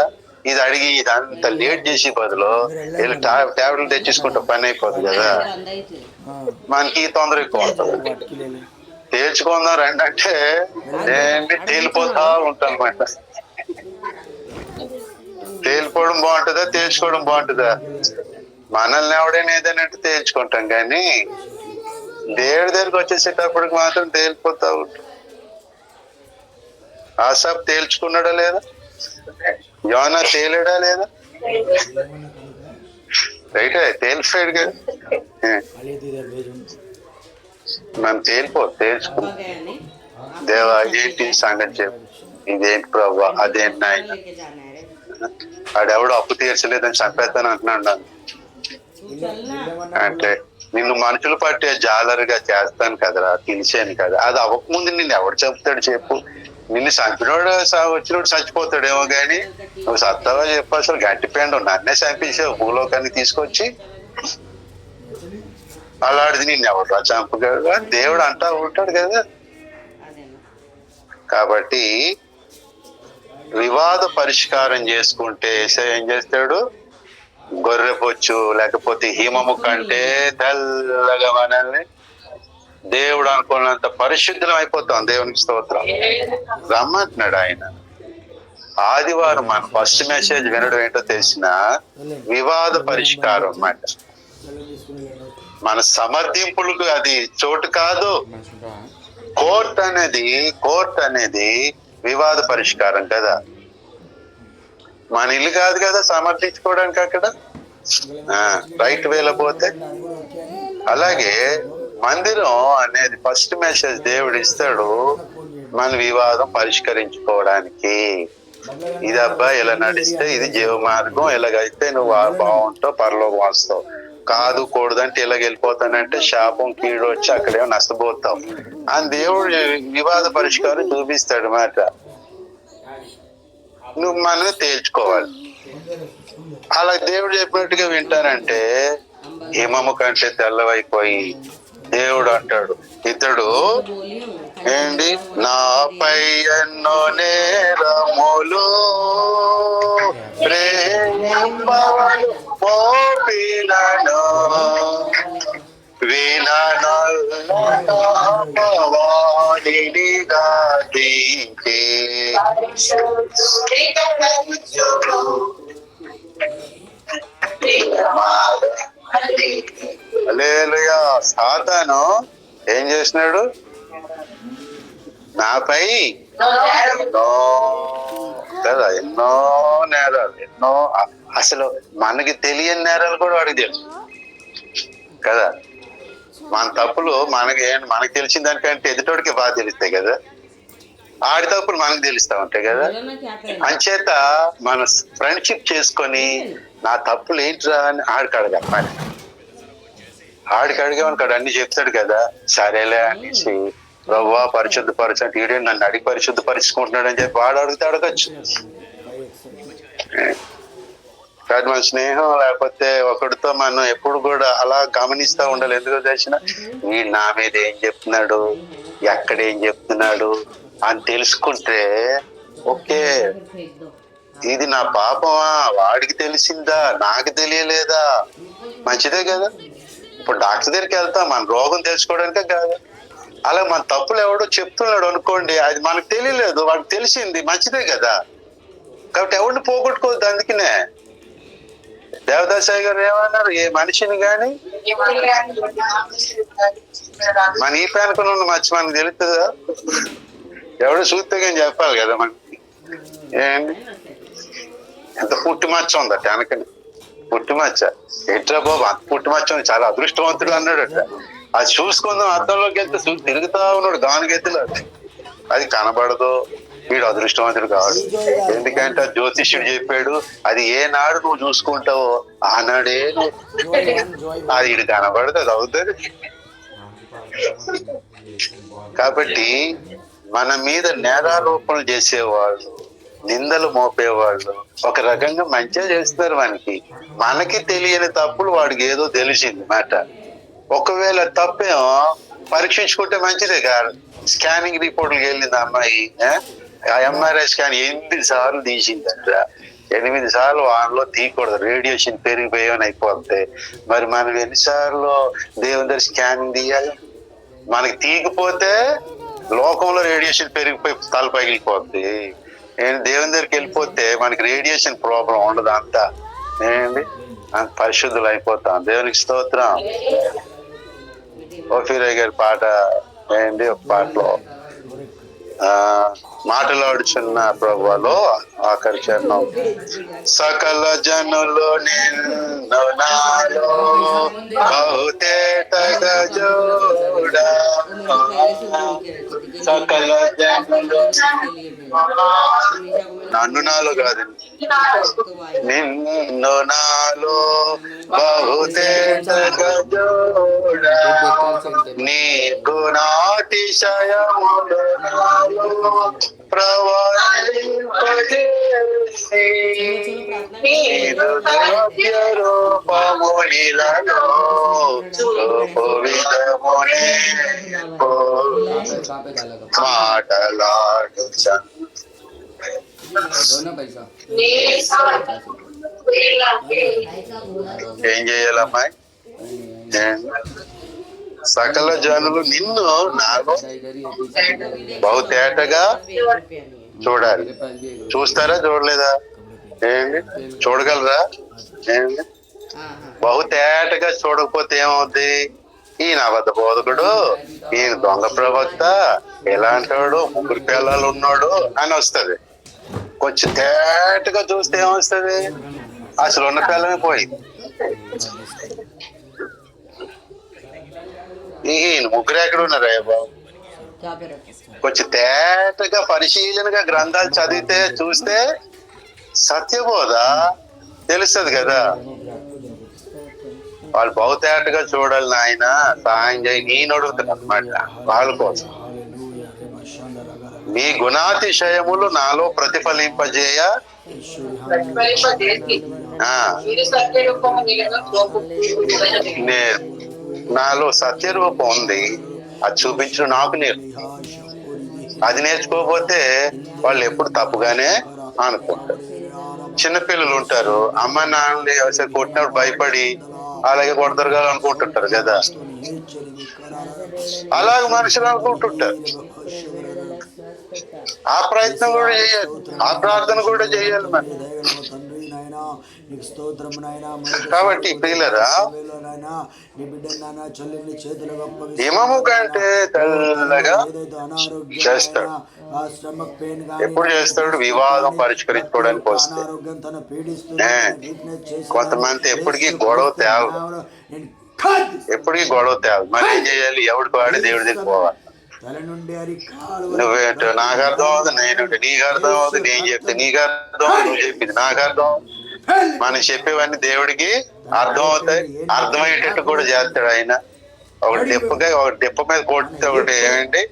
ఇది అడిగి ఇదంతా లేట్ చేసి బదులు వీళ్ళు ట్యాబ్లెట్లు తెచ్చేసుకుంటే పని అయిపోతుంది కదా. మనకి తొందర ఎక్కువ ఉంటుంది. తేల్చుకుందాం రండి అంటే ఏంటి తేలిపోతా ఉంటాను అనమాట. తేలిపోవడం బాగుంటుందా, తేల్చుకోవడం బాగుంటుందా? మనల్ని ఎవడైనా ఏదైనా తేల్చుకుంటాం, కానీ దేవుడి దగ్గరికి వచ్చేసేటప్పటికి మాత్రం తేలిపోతా ఉంటాం. ఆసాప్ తేల్చుకున్నాడా లేదా? యోనా తేలేడా లేదా? రైట్, తేలిపోయాడు కదా. మనం తేల్చుకో. దేవా ఏంటి సంగతి చెప్పు, ఇదేంటి ప్రభు, అదేంటి నాయన, ఆడెవడో అప్పు తీర్చలేదని చంపేస్తాను అంటున్నాడు. అంటే నిన్ను మనుషులు పట్టే జాలరుగా చేస్తాను కదరా, పిలిచాను కదా. అది అవ్వకముందు నిన్ను ఎవడు చెప్తాడు చెప్పు. నిన్ను చంపినోడు వచ్చినోడు చచ్చిపోతాడేమో గాని నువ్వు సత్తావా చెప్పు. అసలు గట్టిపోయాడు, నన్నే చంపేసావు భూలోకానికి తీసుకొచ్చి. అలాంటిది నిన్ను ఎవరు చంపగలడు? దేవుడు అంటా ఉంటాడు కదా. కాబట్టి వివాద పరిష్కారం చేసుకుంటే ఏం చేస్తాడు? గొర్రెపొచ్చు లేకపోతే హిమము కంటే తెల్లగా మనల్ని దేవుడు అనుకున్నంత పరిశుద్ధం అయిపోతాం. దేవునికి స్తోత్రం. రమ్మంటున్నాడు ఆయన. ఆదివారం మన ఫస్ట్ మెసేజ్ వినడం ఏంటో తెలిసిన వివాద పరిష్కారం అన్నమాట. మన సమర్థింపులకు అది చోటు కాదు. కోర్ట్ అనేది వివాద పరిష్కారం కదా, మన ఇల్లు కాదు కదా సమర్థించుకోవడానికి అక్కడ రైట్ వేలో పోతే. అలాగే మందిరం అనేది ఫస్ట్ మెసేజ్ దేవుడు ఇస్తాడు మన వివాదం పరిష్కరించుకోవడానికి. ఇది అబ్బా ఇలా నడిస్తే ఇది జీవ మార్గం, ఇలాగైతే నువ్వు బాగుంటావు, పరలోకం వస్తావు. కాదు కూడదంటే ఇలాగ వెళ్ళిపోతానంటే శాపం కీడు వచ్చి అక్కడేమో నష్టపోతావు అని దేవుడు వివాద పరిష్కారం చూపిస్తాడు మాట. నువ్వు మనమే తేల్చుకోవాలి. అలా దేవుడు చెప్పినట్టుగా వింటానంటే హిమము కంటే తెల్లవైపోయి దేవుడు అంటాడు, ఇతడు ఏంటి నాపై ఎన్నో నేరములు మోపినను వినవాడిగా దించి హల్లెలూయా. సాతాను ఏం చేసినాడు? నాపై కదా ఎన్నో నేరాలు, అసలు మనకి తెలియని నేరాలు కూడా వాడికి తెలుసు కదా. మన తప్పులు మనకి తెలిసిన దానికంటే ఎదుటోడికి బాగా తెలుస్తాయి కదా. ఆడి తప్పులు మనకు తెలుస్తా ఉంటాయి కదా. అంచేత మన ఫ్రెండ్షిప్ చేసుకొని నా తప్పులు ఏంటిరా అని ఆడికి అడగాలి. మరి ఆడికి అడిగామనుకాడు అన్ని చెప్తాడు కదా. సరేలే అనేసి ప్రభువా పరిశుద్ధపరచండి, ఈడే నన్ను అడిగి పరిశుద్ధపరుచుకుంటున్నాడు అని చెప్పి వాడు అడగచ్చు. కానీ మన స్నేహం లేకపోతే ఒకడితో మనం ఎప్పుడు కూడా అలా గమనిస్తా ఉండాలి. ఎందుకో తెలిసిన వీడు నా మీద ఏం చెప్తున్నాడు, ఎక్కడ ఏం చెప్తున్నాడు అని తెలుసుకుంటే ఓకే ఇది నా పాపమా, వాడికి తెలిసిందా, నాకు తెలియలేదా, మంచిదే కదా. ఇప్పుడు డాక్టర్ దగ్గరికి వెళ్తాం మన రోగం తెలుసుకోవడానికే కాదు. అలా మన తప్పులు ఎవడో చెప్తున్నాడు అనుకోండి, అది మనకు తెలియలేదు, వాడికి తెలిసింది, మంచిదే కదా. కాబట్టి ఎవరిని పోగొట్టుకోవద్దు. అందుకనే దేవదాసాయి గారు ఏమన్నారు, ఏ మనిషిని గాని మన ఈ పేనుకుని ఉన్న మర్చి మనకు తెలుస్తుందా? ఎవడో చూస్తే కానీ చెప్పాలి కదా మనకి. ఏంటి ఎంత పుట్టి మచ్చ ఉందట వెనకని, పుట్టి మచ్చ ఎట్రా బాబు అంత పుట్టి మచ్చ ఉంది, చాలా అదృష్టవంతుడు అన్నాడట. అది చూసుకుందాం అర్థంలోకి వెళ్తే తిరుగుతా ఉన్నాడు గానుగెత్తులు. అది కనబడదు, వీడు అదృష్టవంతుడు కాదు. ఎందుకంటే జ్యోతిష్యుడు చెప్పాడు అది ఏ నాడు నువ్వు చూసుకుంటావో ఆనాడే అది వీడు కనబడదు, అది అవుతుంది. కాబట్టి మన మీద నేరారోపణలు చేసేవాళ్ళు, నిందలు మోపేవాళ్ళు ఒక రకంగా మంచిగా చేస్తున్నారు. మనకి తెలియని తప్పులు వాడికి ఏదో తెలిసింది మాట. ఒకవేళ తప్పేమో పరీక్షించుకుంటే మంచిదే కాదు. స్కానింగ్ రిపోర్ట్లకు వెళ్ళింది అమ్మాయి, ఆ ఎంఆర్ఐ స్కాన్ 8 సార్లు తీసిందంట. 8 సార్లు వానలో తీయకూడదు, రేడియేషన్ పెరిగిపోయామని అయిపోద్ది. మరి మనం ఎన్నిసార్లు దేవుని దగ్గర స్కానింగ్ తీయాలి? మనకి తీయకపోతే లోకంలో రేడియేషన్ పెరిగిపోయి తల పగిలిపోద్ది. దేవుని దగ్గరికి వెళ్ళిపోతే మనకి రేడియేషన్ ప్రాబ్లం ఉండదు. అంతా ఏంటి పరిశుద్ధులు అయిపోతాం. దేవునికి స్తోత్రం. ఓఫీరయ్య గారి పాట ఏంటి, ఒక పాటలో మాటలాడుచున్న ప్రభువులో ఆఖరి చరణం, సకల జనులు నిన్ను నాలో బహుతేటగా చూడా, సకల జనులు నన్ను నాలో కాదు నిన్ను నాలో బహుతేటగా చూడా, నీ గుణాతిశయములు ప్రవహింపజేసి రూపమునిలలో విధమునే మాటలాడుచు. ఏం చేయాలమ్మాయి? సకల జనులు నిన్ను నాలో బహుతేటగా చూడాలి. చూస్తారా? చూడలేదా? ఏంటి చూడగలరా? ఏంటి బహుతేటగా చూడకపోతే ఏమవుద్ది? ఈయన అబద్ధ బోధకుడు, ఈయన దొంగ ప్రవక్త, ఎలాంటోడు, 3 పిల్లలు ఉన్నాడు అని వస్తుంది. కొంచెం తేటగా చూస్తే ఏమొస్తుంది? అసలు ఉన్న పిల్లమే పోయింది. ఈయన 3 ఎక్కడ ఉన్నారు బాబు? కొంచెం తేటగా పరిశీలనగా గ్రంథాలు చదివితే చూస్తే సత్యబోధ తెలుస్తుంది కదా. వాళ్ళు బహుతేటగా చూడాలి. నాయన సహాయం చేయి, నేను అడుగుతున్నా అన్నమాట వాళ్ళ కోసం. మీ గుణాతిశయములు నాలో ప్రతిఫలింపజేయ నాలో సత్యరూపం ఉంది, అది చూపించడం నాకు అది నేర్చుకోకపోతే వాళ్ళు ఎప్పుడు తప్పుగానే అనుకుంటారు. చిన్నపిల్లలు ఉంటారు, అమ్మ నాన్నని ఒకసారి కొట్టినప్పుడు భయపడి అలాగే కొడతారు కదా అనుకుంటుంటారు కదా. అలాగే మనుషులు అనుకుంటుంటారు. ఆ ప్రయత్నం కూడా చేయాలి, ఆ ప్రార్థన కూడా చేయాలి మరి. కాబట్టి ప్రియులరా, హిమము కంటే తెల్లగా చేస్తాడు. ఎప్పుడు చేస్తాడు? వివాదం పరిష్కరించుకోవడానికి వస్తే. కొంతమంది ఎప్పటికీ గొడవ తేవదు, ఎప్పటికీ గొడవ తేవదు. మరి ఏం చేయాలి? ఎవరికి వాడి దేవుడి దగ్గర పోవాలి. నువ్వేంటో నాకు అర్థం అవుతుంది, నేనంటే నీకు అర్థం అవుతుంది, నేను చెప్తే నీకు అర్థం అవుతుంది, నువ్వు చెప్పింది నాకు అర్థం. మనం చెప్పేవన్నీ దేవుడికి అర్థం అవుతాయి, అర్థమయ్యేటట్టు కూడా చేస్తాడు ఆయన. ఒక డిప్ప మీద కొడితే ఒకటి ఏమంటే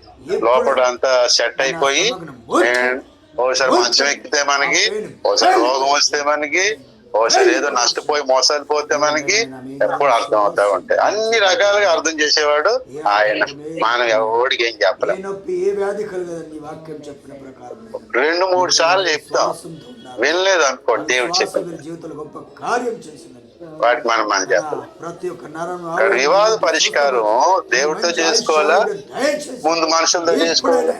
లోపల అంతా సెట్ అయిపోయి, ఒకసారి మంచం ఎక్కితే మనకి, ఒకసారి రోగం వస్తే మనకి, ఒకసారి ఏదో నష్టపోయి మోసాలు పోతే మనకి ఎప్పుడు అర్థం అవుతా ఉంటాయి. అన్ని రకాలుగా అర్థం చేసేవాడు ఆయన. మనం ఎవడికి ఏం చెప్పలేం. 2-3 సార్లు చెప్తాం, వినలేదు అనుకోండి దేవుడు చెప్పి వాటి మనం చెప్పాలి. వివాద పరిష్కారం దేవుడితో చేసుకోవాలా, ముందు మనుషులతో చేసుకోవాలా?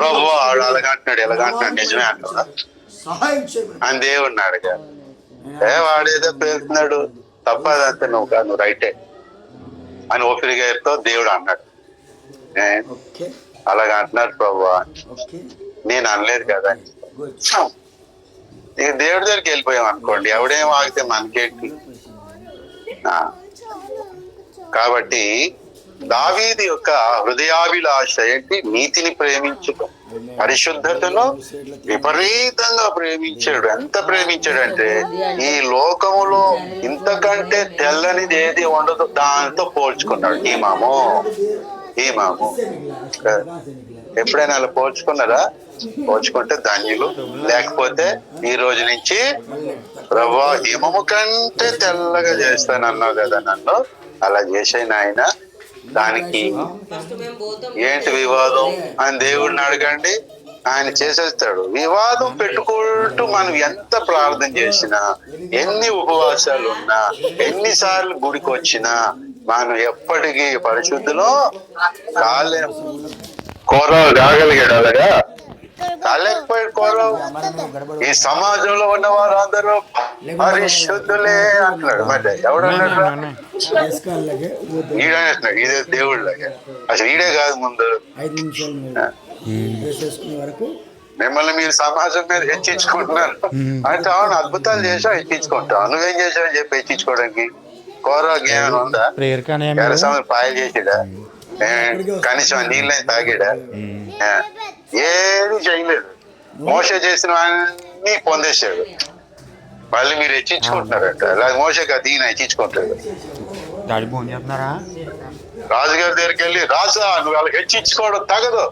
ప్రభు వాడు అలాగంటున్నాడు ఎలాగంటున్నాడు, నిజమే అంటున్నా అని దేవుడిని అడిగారు. వాడేదో పేరుతున్నాడు, తప్పదంతే, నువ్వు రైటే అని ఓపిరిగారితో దేవుడు అన్నాడు. అలాగ అంటున్నాడు ప్రభు, నేను అనలేదు కదా. ఇక దేవుడి దగ్గరికి వెళ్ళిపోయాం అనుకోండి, ఎవడేం ఆగితే మనకేంటి? కాబట్టి దావీదు యొక్క హృదయాభిలాష ఏంటి? నీతిని ప్రేమించడం, పరిశుద్ధతను విపరీతంగా ప్రేమించాడు. ఎంత ప్రేమించాడంటే ఈ లోకములో ఇంతకంటే తెల్లనిది ఏది ఉండదు, దానితో పోల్చుకున్నాడు. ఈ మాము ఎప్పుడైనా అలా పోల్చుకున్నారా? పోల్చుకుంటే ధన్యులు. లేకపోతే ఈ రోజు నుంచి ప్రభువా హిమము కంటే తెల్లగా చేస్తానన్నావు కదా నన్ను, అలా చేసాను ఆయన. దానికి ఏంటి వివాదం అని దేవుడిని అడగండి, ఆయన చేసేస్తాడు. వివాదం పెట్టుకుంటూ మనం ఎంత ప్రార్థన చేసినా, ఎన్ని ఉపవాసాలు ఉన్నా, ఎన్నిసార్లు గుడికి వచ్చినా మనం ఎప్పటికీ పరిశుద్ధిలో కోరవ కాగలిగాడు. అలాగా కాలేకపోయాడు కోరవ. ఈ సమాజంలో ఉన్న వారు అందరూ పరిశుద్ధులే అంటున్నాడు. మరి ఎవడన్నాడు? ఈడనేస్తున్నాడు, ఇదే దేవుళ్ళగా. అసలు ఈడే కాదు, ముందు మిమ్మల్ని మీరు సమాజం మీద హెచ్చించుకుంటున్నారు అంటే, అవును అద్భుతాలు చేసావు, హెచ్చించుకుంటావు. నువ్వేం చేసావని చెప్పి హెచ్చించుకోవడానికి కోరవకి ఏమైనా ఉందా? పాయలు చేసాడా? కనీసం నీళ్ళని తాగాడా? ఏది చేయలేదు. మోసే చేసిన అన్ని పొందేశాడు. మళ్ళీ మీరు హెచ్చించుకుంటున్నారంట. అలాగే మోసే కాదు, ఈయన హెచ్చించుకుంటాడు. రాజుగారి దగ్గరికి వెళ్ళి, రాజా నువ్వు వాళ్ళకి హెచ్చించుకోవడం తగదు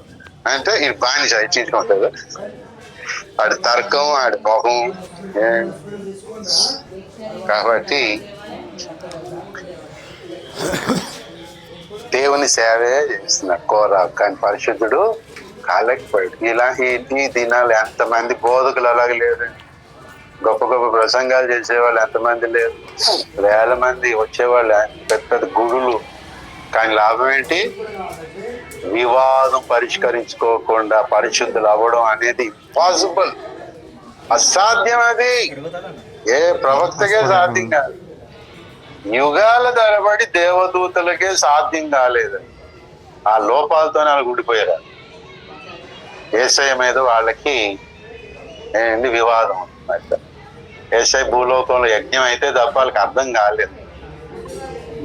అంటే ఈ బానిస హెచ్చించుకుంటాడు. ఆడి తర్కం, ఆడి మొహం. కాబట్టి దేవుని సేవే చేస్తున్నాడు కోర, కానీ పరిశుద్ధుడు కాలేకపోయాడు. ఈ దినాలు ఎంతమంది బోధకులు అలాగే లేరు, గొప్ప గొప్ప ప్రసంగాలు చేసేవాళ్ళు ఎంతమంది లేరు, వేల మంది వచ్చేవాళ్ళు, పెద్ద పెద్ద గుడులు. కానీ లాభం ఏంటి? వివాదం పరిష్కరించుకోకుండా పరిశుద్ధులు అవ్వడం అనేది ఇంపాసిబుల్, అసాధ్యం. అది ఏ ప్రవక్తకే సాధ్యం కాదు. యుగాల తరబడి దేవదూతలకే సాధ్యం కాలేదు. ఆ లోపాలతోనే వాళ్ళు గుడిపోయారు. యేసయ్య మీద వాళ్ళకి వివాదం అన్నమాట. యేసయ్య భూలోకంలో యజ్ఞం అయితే తప్ప వాళ్ళకి అర్థం కాలేదు.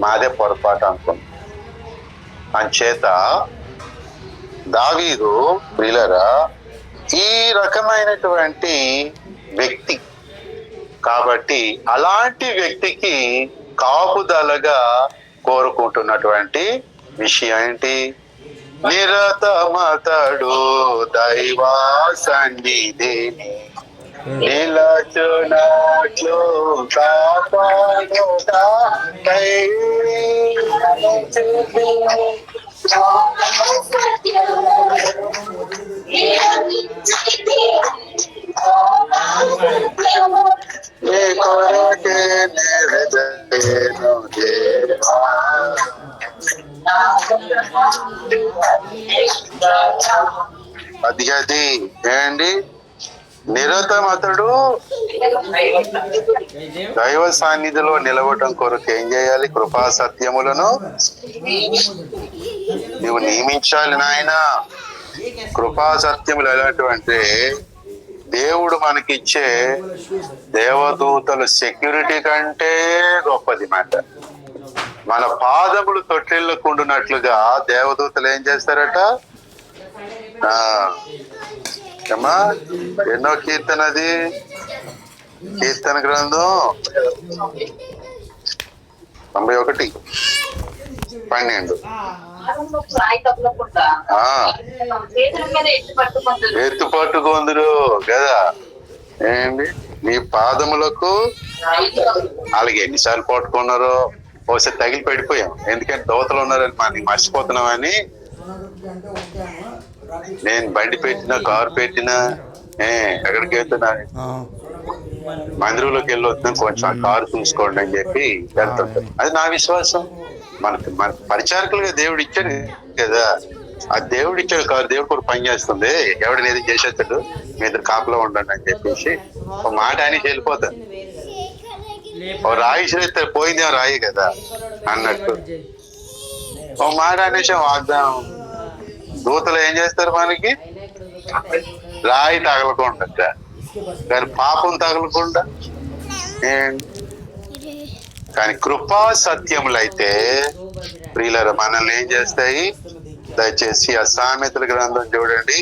మాదే పొరపాటు అనుకున్నాం. అంచేత దావీదు ప్రియులారా ఈ రకమైనటువంటి వ్యక్తి కాబట్టి అలాంటి వ్యక్తికి కాపుదలగా కోరుకుంటున్నటువంటి విషయం ఏంటి? నిరతమతడు దైవా సన్నిధిని నిలచునట్లు కాపాడుట అది ఏంటి? నిరతం అతడు దైవ సాన్నిధిలో నిలవటం కొరకు ఏం చేయాలి? కృపా సత్యములను నువ్వు నియమించాలి నాయన. కృపా సత్యములు ఎలాంటివంటే దేవుడు మనకిచ్చే దేవదూతలు సెక్యూరిటీ కంటే గొప్పది మాట. మన పాదములు తొట్టిల్లకుండునట్లుగా దేవదూతలు ఏం చేస్తారట? అమ్మా ఎన్నో కీర్తనది, కీర్తన గ్రంథం 91:12 ఎత్తు పట్టుకొందురు కదా ఏంటి? నీ పాదములకు అలాగే ఎన్నిసార్లు పట్టుకున్నారో ఒకసారి తగిలి పడిపోయాం. ఎందుకంటే దోతలు ఉన్నారని మనకి మర్చిపోతున్నామని. నేను బండి పెట్టినా కారు పెట్టినా ఎక్కడికి వెళ్తున్నా మందిరంలోకి వెళ్ళి వస్తున్నాను, కొంచెం ఆ కారు చూసుకోండి అని చెప్పి వెళ్తుంటాను. అది నా విశ్వాసం. మన పరిచారకులుగా దేవుడు ఇచ్చాడు కదా, ఆ దేవుడు ఇచ్చాడు కారు దేవుడు కూడా పని చేస్తుంది. ఎవడిని ఏది చేసేస్తాడు, మీ ఇద్దరు కాపులో ఉండండి అని చెప్పేసి ఒక మాట అని వెళ్ళిపోతాను. ఓ రాయి శ్రేస్తే పోయిందేమో రాయి కదా అన్నట్టు ఓ మాట అనేసి వాగ్దానం. దూతలు ఏం చేస్తారు? మనకి రాయి తగలకుండా కానీ పాపం తగలకుండా. కానీ కృపా సత్యములైతే ప్రియులారా మనల్ని ఏం చేస్తాయి? దయచేసి ఆ సామెతల గ్రంథం చూడండి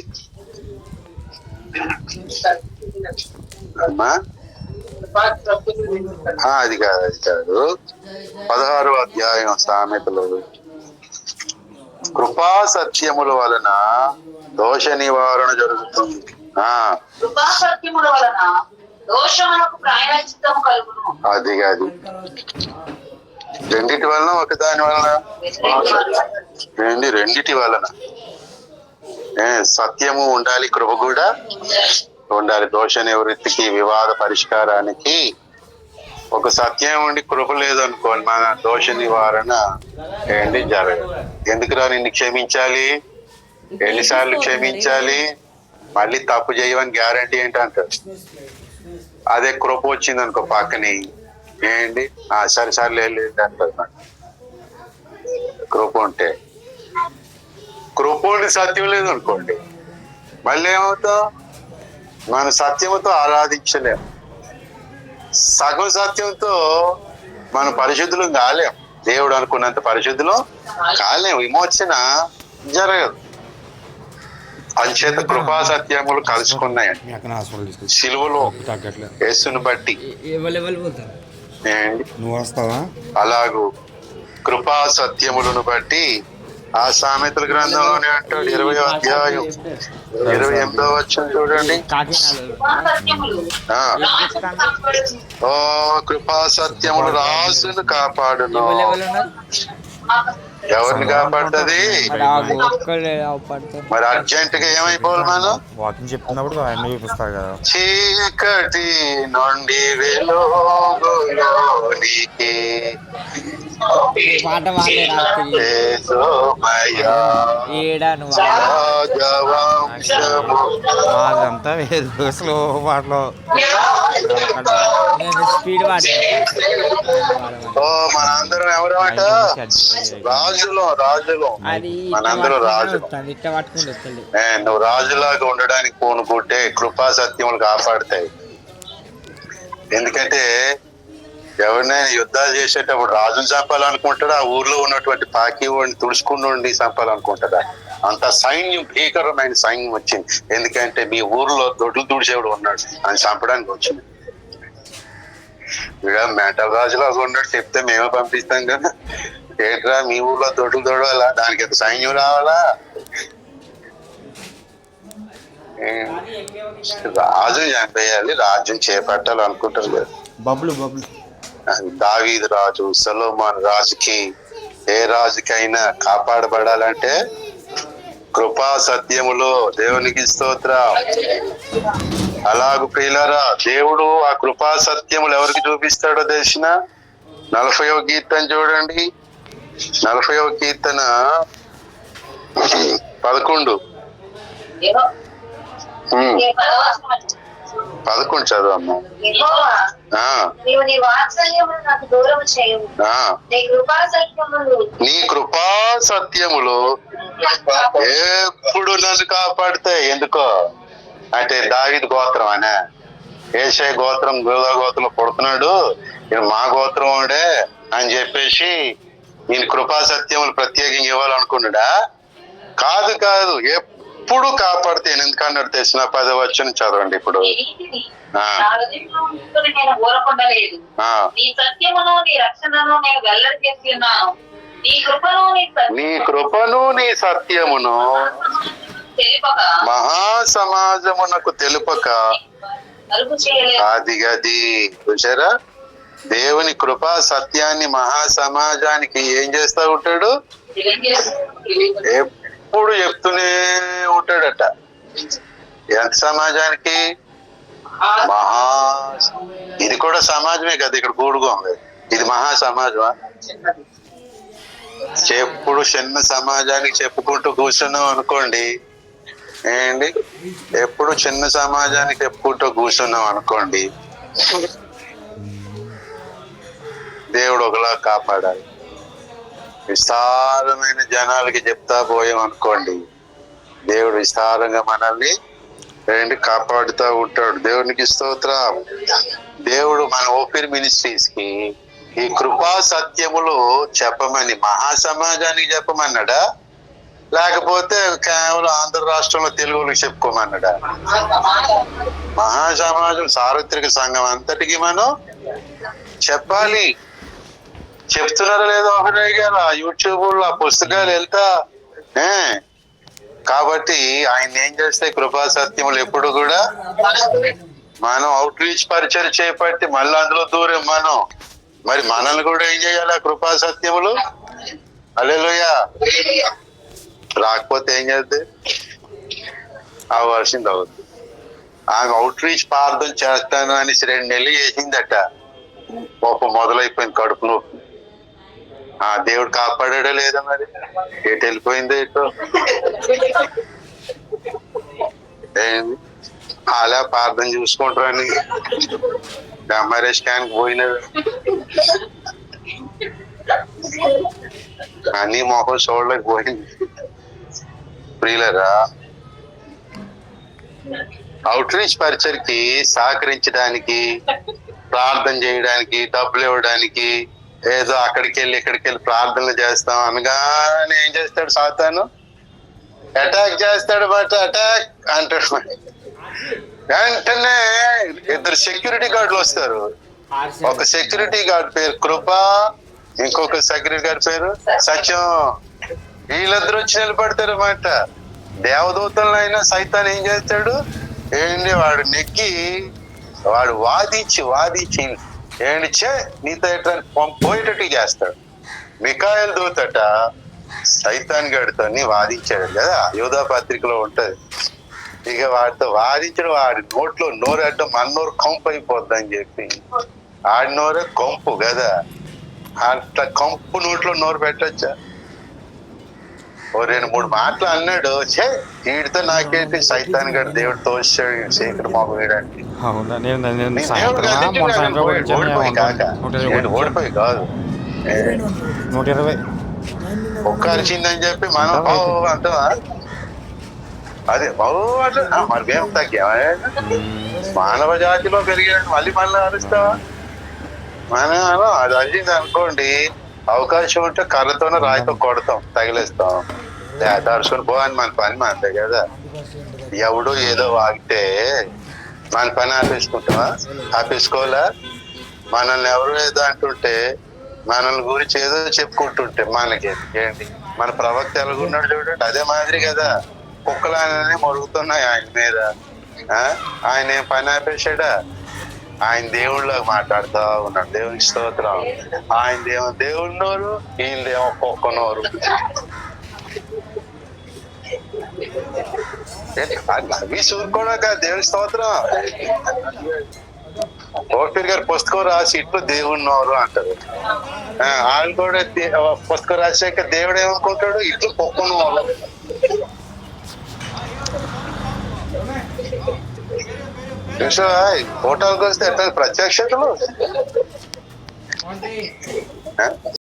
అమ్మా. అది కాదు 16వ అధ్యాయం సామెతలు. కృపా సత్యముల వలన దోష నివారణ జరుగుతుంది. అది కాదు, రెండిటి వలన ఒకదాని వలన రెండిటి వలన సత్యము ఉండాలి, కృప కూడా ఉండాలి. దోష నివృత్తికి, వివాద పరిష్కారానికి. ఒక సత్యం ఉండి కృప లేదనుకోండి, మన దోష నివారణ జరగదు. ఎందుకురా నిన్ను క్షమించాలి, ఎన్నిసార్లు క్షమించాలి, మళ్ళీ తప్పు చేయమని గ్యారంటీ ఏంటంటారు. అదే కృప వచ్చింది అనుకో పక్కని సరే సరే అంటారు. కృప ఉంటే కృప ఉండి సత్యం లేదు అనుకోండి, మళ్ళీ ఏమవుతాం? మన సత్యముతో ఆరాధించలేము. సగం సత్యంతో మన పరిశుద్ధులు కాలేం. దేవుడు అనుకున్నంత పరిశుద్ధులు కాలేం. విమోచన జరగదు. అంచేత కృపా సత్యములు కలుసుకున్నాయండి సిలువలో యేసుని బట్టి. అలాగూ కృపా సత్యములను బట్టి ఆ సామెతల గ్రంథంలోనే అంటాడు 20వ అధ్యాయం 28వ వచనం చూడండి. ఓ కృపా సత్యములు రాసును కాపాడును. ఎవరిని కాపాడుతుంది? మరి అర్జెంట్ గా ఏమైపోవాలి మనం? వాకింగ్ చెప్తున్నప్పుడు ఆయన చూపిస్తారు కదా. చీకటి నుండి వెలుగులోనికి అదంతా స్లో పాటలో నేను స్పీడ్ ఓ మనందరం ఎవరమాట రాజులు అది మనందరం రాజులు. ఇట్లా పట్టుకుంటూ వస్తుంది. నువ్వు రాజులాగా ఉండడానికి పూనుకుంటే కృపా సత్యములు కాపాడుతాయి. ఎందుకంటే ఎవరినైనా యుద్ధాలు చేసేటప్పుడు రాజును చంపాలనుకుంటాడా, ఆ ఊర్లో ఉన్నటువంటి పాకి వాడిని తుడుచుకుని చంపాలనుకుంటాడా? అంత సైన్యం, భీకరమైన సైన్యం వచ్చింది. ఎందుకంటే మీ ఊర్లో దొడ్లు తుడిచేవాడు ఉన్నాడు, అని చంపడానికి వచ్చింది. ఇక మెంటల్ రాజులాగా ఉన్నాడు చెప్తే మేమే పంపిస్తాం కదా. ఏంట్రా మీ ఊర్లో దొడ్లు తొడవాలా, దానికి ఎంత సైన్యం రావాలా? రాజు చంపేయాలి, రాజ్యం చేపట్టాలి అనుకుంటారు కదా. బబ్లు దావీదు రాజు, సొలొమోను రాజుకి, ఏ రాజుకైనా కాపాడబడాలంటే కృపా సత్యములో దేవునికి స్తోత్రం. అలాగు ప్రియులారా, దేవుడు ఆ కృపా సత్యములు ఎవరికి చూపిస్తాడో తెలిసిన 40వ కీర్తన చూడండి. 40వ కీర్తన 11 చదవమ్మా. నీ కృపా సత్యములు ఎప్పుడు నన్ను కాపాడుతాయి. ఎందుకో అంటే దావీదు గోత్రం అనే, యేషయ గోత్రం యూదా గోత్రంలో పుడుతున్నాడు, ఈయన మా గోత్రం వాడే అని చెప్పేసి నేను కృపా సత్యములు ప్రత్యేకంగా ఇవ్వాలనుకున్నాడా? కాదు, ఎప్పుడు కాపాడుతాయి. ఎందుకన్నాడు తెలిసిన 10వ వచనం చదవండి ఇప్పుడు. నీ కృపను నీ సత్యమును మహాసమాజమునకు తెలుపక అది చూసారా, దేవుని కృపా సత్యాన్ని మహాసమాజానికి ఏం చేస్తా ఉంటాడు? ఎప్పుడు చెప్తూనే ఉంటాడట. ఎంత సమాజానికి? ఇది కూడా సమాజమే కదా, ఇక్కడ కూడుకోం. ఇది మహా సమాజమా? ఎప్పుడు చిన్న సమాజానికి చెప్పుకుంటూ కూర్చున్నాం అనుకోండి, ఏంటి, ఎప్పుడు చిన్న సమాజానికి చెప్పుకుంటూ కూర్చున్నాం అనుకోండి, దేవుడు ఒకలా కాపాడాలి. విస్తారమైన జనాలకి చెప్తా పోయాం అనుకోండి, దేవుడు విస్తారంగా మనల్ని కాపాడుతూ ఉంటాడు. దేవునికి స్తోత్రం. దేవుడు మన ఓపెన్ మినిస్ట్రీస్ కి ఈ కృపా సత్యములు చెప్పమని మహాసమాజానికి చెప్పమన్నాడా, లేకపోతే కేవలం ఆంధ్ర రాష్ట్రంలో తెలుగులకు చెప్పుకోమన్నాడా? మహాసమాజం, సార్వత్రిక సంఘం అంతటికి మనం చెప్పాలి. చెప్తున్నారా లేదో ఒకటే కదా, యూట్యూబ్ లో ఆ పుస్తకాలు వెళ్తా. కాబట్టి ఆయన ఏం చేస్తే కృపా సత్యములు ఎప్పుడు కూడా మనం అవుట్ రీచ్ పరిచయం చేపట్టి మళ్ళీ అందులో దూరం మనం, మరి మనల్ని కూడా ఏం చేయాలి? కృపా సత్యములు. హల్లెలూయా. రాకపోతే ఏం చేద్ది? అవ్వాల్సింది అవుద్ది. ఆమె అవుట్ రీచ్ ప్రార్థన చేస్తాను అని 2 నెలలు చేసిందట. మొదలైపోయింది కడుపు నొప్పి. దేవుడు కాపాడా లేదా? మరి ఎటు వెళ్ళిపోయిందో ఎటో. ఏంది అలా ప్రార్థన చూసుకుంటారని ఎంఆర్ఐ స్కాన్ పోయినది అన్ని మొహం చూడలేక పోయింది. ప్రియులరా, అవుట్ రీచ్ పరిచయకి సహకరించడానికి, ప్రార్థన చేయడానికి, డబ్బులు ఇవ్వడానికి, ఏదో అక్కడికి వెళ్ళి ప్రార్థనలు చేస్తాం అనగానే ఏం చేస్తాడు సాతాను? అటాక్ చేస్తాడు. బట్ అటాక్ అంటాడు. వెంటనే 2 సెక్యూరిటీ గార్డులు వస్తారు. ఒక సెక్యూరిటీ గార్డ్ పేరు కృప, ఇంకొక సెక్యూరిటీ గార్డ్ పేరు సత్యం. వీళ్ళిద్దరు వచ్చి నిలబడతారు అన్నమాట. దేవదూతలైనా సైతాన్ ఏం చేస్తాడు? వాడు నెగ్గి, వాడు వాదించి నీతో ఎట్లా పోయేటట్టు చేస్తాడు. మిఖాయేలు దూతట సైతాన్ గడితో వాదించాడు కదా, యోధా పత్రికలో ఉంటది. ఇక వాడితో వాదించడం, వాడి నోట్లో నోరెట్టడం మన నోరు కంపు అయిపోద్ది అని చెప్పి, ఆడి నోరే కంపు కదా, అట్లా కంపు నోట్లో నోరు పెట్టచ్చా? ఓ 2-3 మాటలు అన్నాడు. వీడితో నాకేంటి, సైతాన్ గడు దేవుడు తోసాడు చీకటి మొహం వేయడానికి. అవునా, నేను నీ దేవుడు సాయంత్రమా కదిలించుడు మొన్న కాదు, సాయంత్రం కొట్టించాను. ఓడిపోయి కాక 120 ఓడిపోయి కాదు. 120 కుక్క అరిచిందని చెప్పి మనం అంటావా? అదే అంటే మరి మేము తగ్గామా? మానవ జాతిలో పెరిగాడు మళ్ళీ అరుస్తావా? మనం అది అరిచింది అనుకోండి, అవకాశం ఉంటే కర్రతోనే రాయితో కొడతాం, తగిలేస్తాం. అరుచుకొని పోవని మన పని మనదే కదా. ఎవడు ఏదో వాగితే మన పని ఆపేసుకుంటామా? ఆపేసుకోవాలా? మనల్ని ఎవరు ఏదో అంటుంటే, మనల్ని గురించి ఏదో చెప్పుకుంటుంటే మనకి ఏంటి? మన ప్రవక్త ఎలాగున్నాడు చూడండి, అదే మాదిరి కదా. కుక్కలనే మరుగుతున్నాయి ఆయన మీద. ఆయన ఏం పని ఆపేశాడా? ఆయన దేవుళ్ళకి మాట్లాడుతూ ఉన్నాడు. దేవునికి స్తోత్రం. ఆయన దేవుడి నోరు, ఈయనదేమో కుక్క నోరు. అవి చూరుకోవడం కాదు, దేవుని స్తోత్రం. ఓపిర్ గారు పుస్తకం రాసి ఇట్లు దేవుడి నోరు అంటారు. వాళ్ళు కూడా పుస్తకం రాసాక దేవుడు ఏమనుకుంటాడు, ఇట్లు కుక్క నోరు. చూసావా, ఫోటోలకు వస్తే ఎట్లా ప్రత్యక్షతలు.